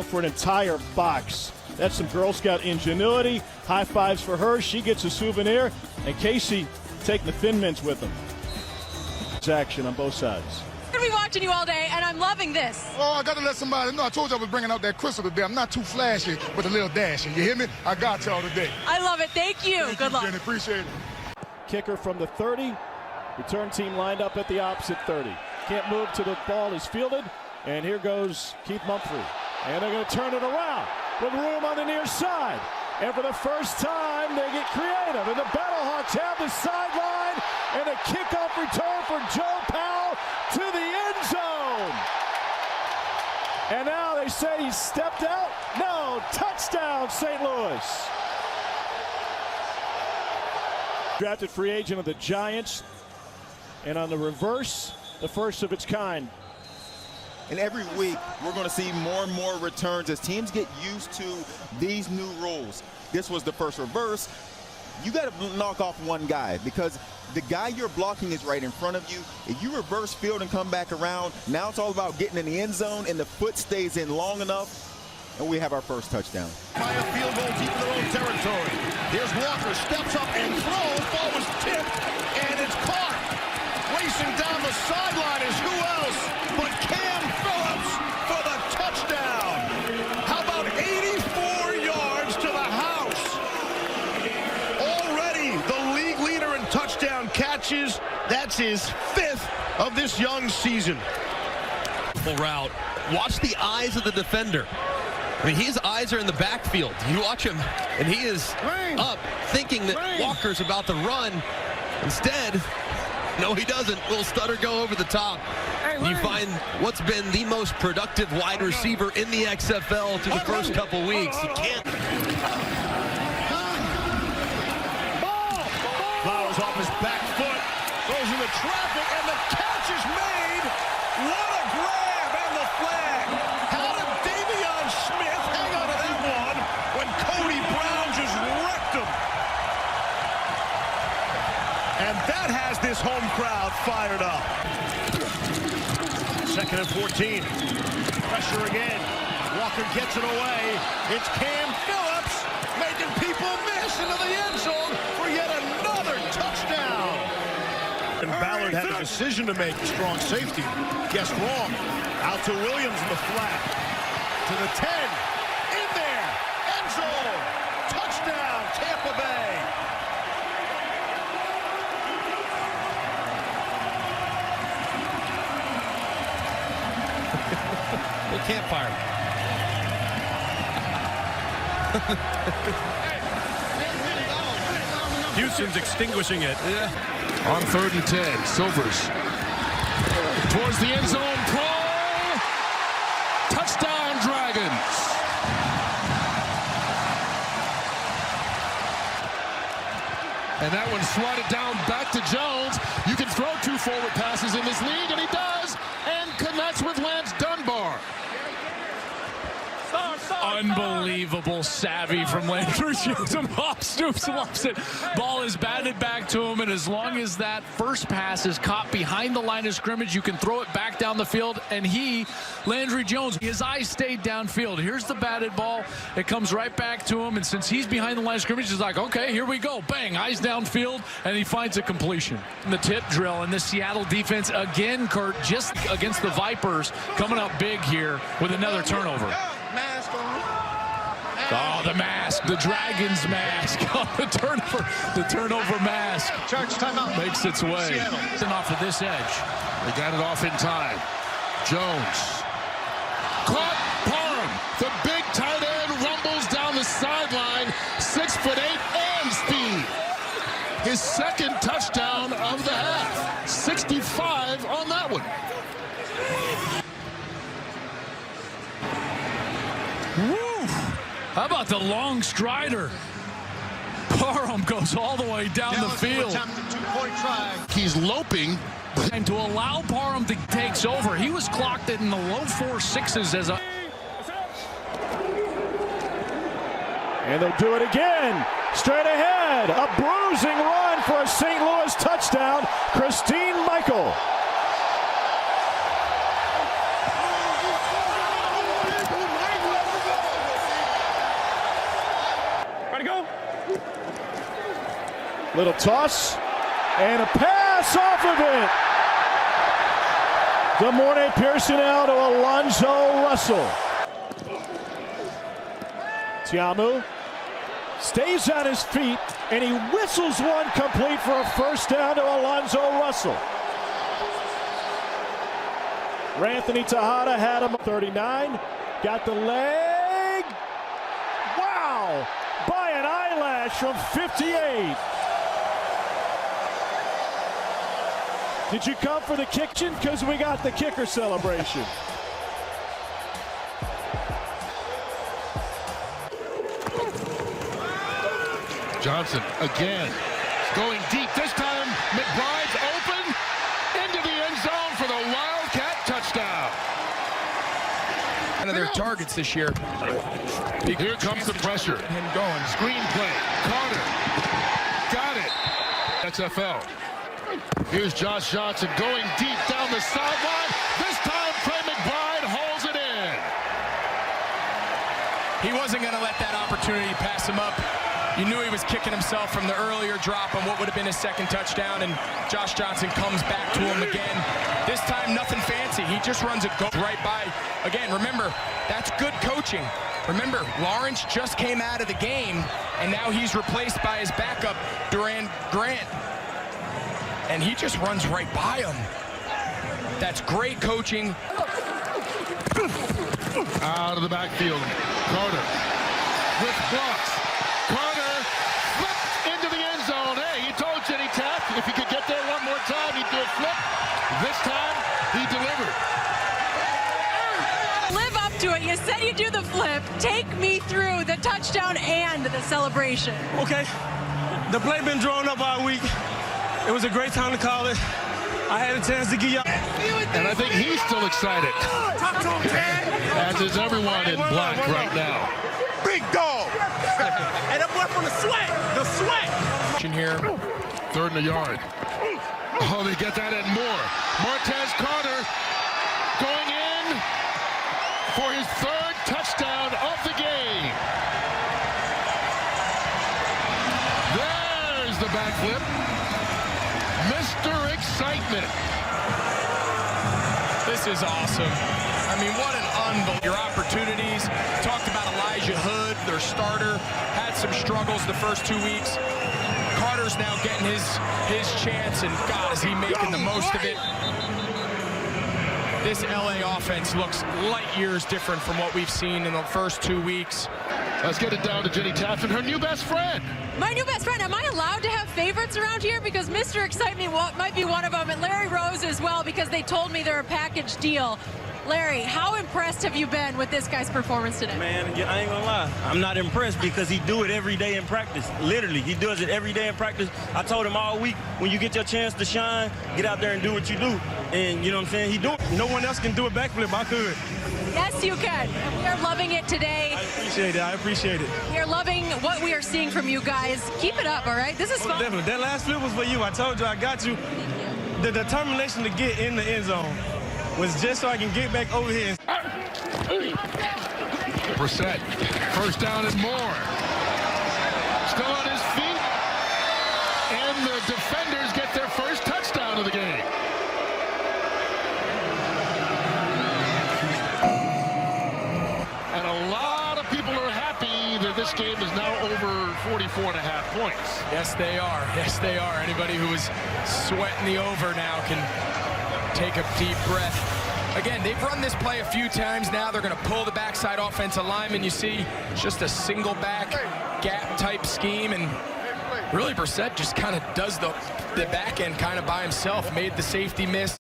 For an entire box. That's some Girl Scout ingenuity. High fives for her. She gets a souvenir. And Casey taking the Thin Mints with him. It's action on both sides. I'm going to be watching you all day, and I'm loving this. Oh, I got to let somebody know. I told you I was bringing out that crystal today. I'm not too flashy with a little dashing. You hear me? I got y'all today. I love it. Thank you. Good luck. Jenny, appreciate it. Kicker from the 30. Return team lined up at the opposite 30. Can't move till the ball is fielded. And here goes Keith Mumphrey. And they're going to turn it around with room on the near side. And for the first time, they get creative. And the Battlehawks have the sideline. And a kickoff return for Joe Powell to the end zone. And now they say he stepped out. No, touchdown, St. Louis. Drafted free agent of the Giants. And on the reverse, the first of its kind. And every week, we're going to see more and more returns as teams get used to these new rules. This was the first reverse. You got to knock off one guy because the guy you're blocking is right in front of you. If you reverse field and come back around, now it's all about getting in the end zone and the foot stays in long enough. And we have our first touchdown. By a field goal deep in their own territory. Here's Walker, steps up and throws. Ball was tipped, and it's caught. Racing down the sideline is who else but Cam Phillips for the touchdown. How about 84 yards to the house? Already the league leader in touchdown catches. That's his 5th of this young season. Full route. Watch the eyes of the defender. I mean, his eyes are in the backfield. You watch him, and he is up thinking that Walker's about to run. Instead, no, he doesn't. Little stutter go over the top. You find what's been the most productive wide receiver in the XFL through the first couple weeks. He can't. Flowers off his back foot, goes into traffic, and the catch is made. What a grab, and the flag. How did Davion Smith hang on to that one when Cody Brown just wrecked him? And that has this home crowd fired up. 2nd and 14. Pressure again. Walker gets it away. It's Cam Phillips making people miss into the end zone for yet another touchdown. And Ballard had a decision to make, strong safety. Guessed wrong. Out to Williams in the flat. To the 10. In there. End zone. Touchdown, Tampa Bay. They can't fire him. Houston's extinguishing it. Yeah. On 3rd and 10, Silvers towards the end zone, throw, touchdown Dragons. And that one swatted down back to Jones. You can throw 2 forward passes in this league, and he does, and connects with Lance Dunbar. Unbelievable savvy from Landry Jones. Stoops loves it. Ball is batted back to him, and as long as that first pass is caught behind the line of scrimmage, you can throw it back down the field. And Landry Jones, his eyes stayed downfield. Here's the batted ball. It comes right back to him, and since he's behind the line of scrimmage, he's like, okay, here we go. Bang, eyes downfield, and he finds a completion. The tip drill, and the Seattle defense again, Kurt, just against the Vipers, coming up big here with another turnover. Oh, the mask, the Dragons mask. Oh, the turnover mask. Charge timeout. Makes its way. And off of this edge. They got it off in time. Jones. Caught Parham. The big tight end rumbles down the sideline. 6'8" and speed. His 2nd touchdown of the half. 65 on that one. How about the long strider? Parham goes all the way down the field. He's loping. And to allow Parham to takes over, he was clocked in the low 4.6s as a... And they'll do it again. Straight ahead. A bruising run for a St. Louis touchdown. Christine Michael. Little toss and a pass off of it. DeMornay Pearson-El to Alonzo Russell. Tiamu stays on his feet, and he whistles one complete for a first down to Alonzo Russell. Ranthony Tejada had him 39, got the leg. Wow! By an eyelash from 58. Did you come for the kitchen? Because we got the kicker celebration. Johnson again, going deep. This time, McBride's open into the end zone for the Wildcat touchdown. One of their targets this year. Here comes the pressure. And going. Screenplay. Carter. Got it. XFL. Here's Josh Johnson going deep down the sideline. This time, Trey McBride holds it in. He wasn't going to let that opportunity pass him up. You knew he was kicking himself from the earlier drop on what would have been his second touchdown, and Josh Johnson comes back to him again. This time, nothing fancy. He just runs a go right by. Again, remember, that's good coaching. Remember, Lawrence just came out of the game, and now he's replaced by his backup, Durant Grant. And he just runs right by him. That's great coaching. Out of the backfield, Carter with blocks. Carter flipped into the end zone. Hey, he told Jenny Taft if he could get there one more time, he'd do a flip. This time, he delivered. Live up to it. You said you do the flip. Take me through the touchdown and the celebration. Okay. The play been drawn up all week. It was a great time to call it. I had a chance to get y'all. And I think he's still excited. As is everyone in black right now. Big dog. And that boy from the sweat. The sweat. Here. Third and a yard. Oh, they get that and more. Martez Carter going in for his third touchdown of the game. There's the backflip. Mr. Excitement. This is awesome. I mean, what an unbelievable. Your opportunities. Talked about Elijah Hood, their starter. Had some struggles the first 2 weeks. Carter's now getting his chance, and God, is he making the most of it. This LA offense looks light years different from what we've seen in the first 2 weeks. Let's get it down to Jenny Taft and her new best friend. My new best friend. Am I allowed to have favorites around here? Because Mr. Excitement might be one of them, and Larry Rose as well, because they told me they're a package deal. Larry, how impressed have you been with this guy's performance today? Man, I ain't gonna lie. I'm not impressed because he do it every day in practice. Literally, he does it every day in practice. I told him all week, when you get your chance to shine, get out there and do what you do. And you know what I'm saying? He do it. No one else can do a backflip. I could. Yes, you can. And we are loving it today. I appreciate it. I appreciate it. We are loving what we are seeing from you guys. Keep it up, all right? This is fun. Definitely. That last flip was for you. I told you I got you. The determination to get in the end zone was just so I can get back over here. Brissett, first down and more. Still on his feet. And the defenders get their first touchdown of the game. And a lot of people are happy that this game is now over 44.5 points. Yes, they are. Yes, they are. Anybody who was sweating the over now can take a deep breath. Again, they've run this play a few times now. They're going to pull the backside offensive lineman. You see, it's just a single back gap type scheme. And really, Brissett just kind of does the back end kind of by himself. Made the safety miss.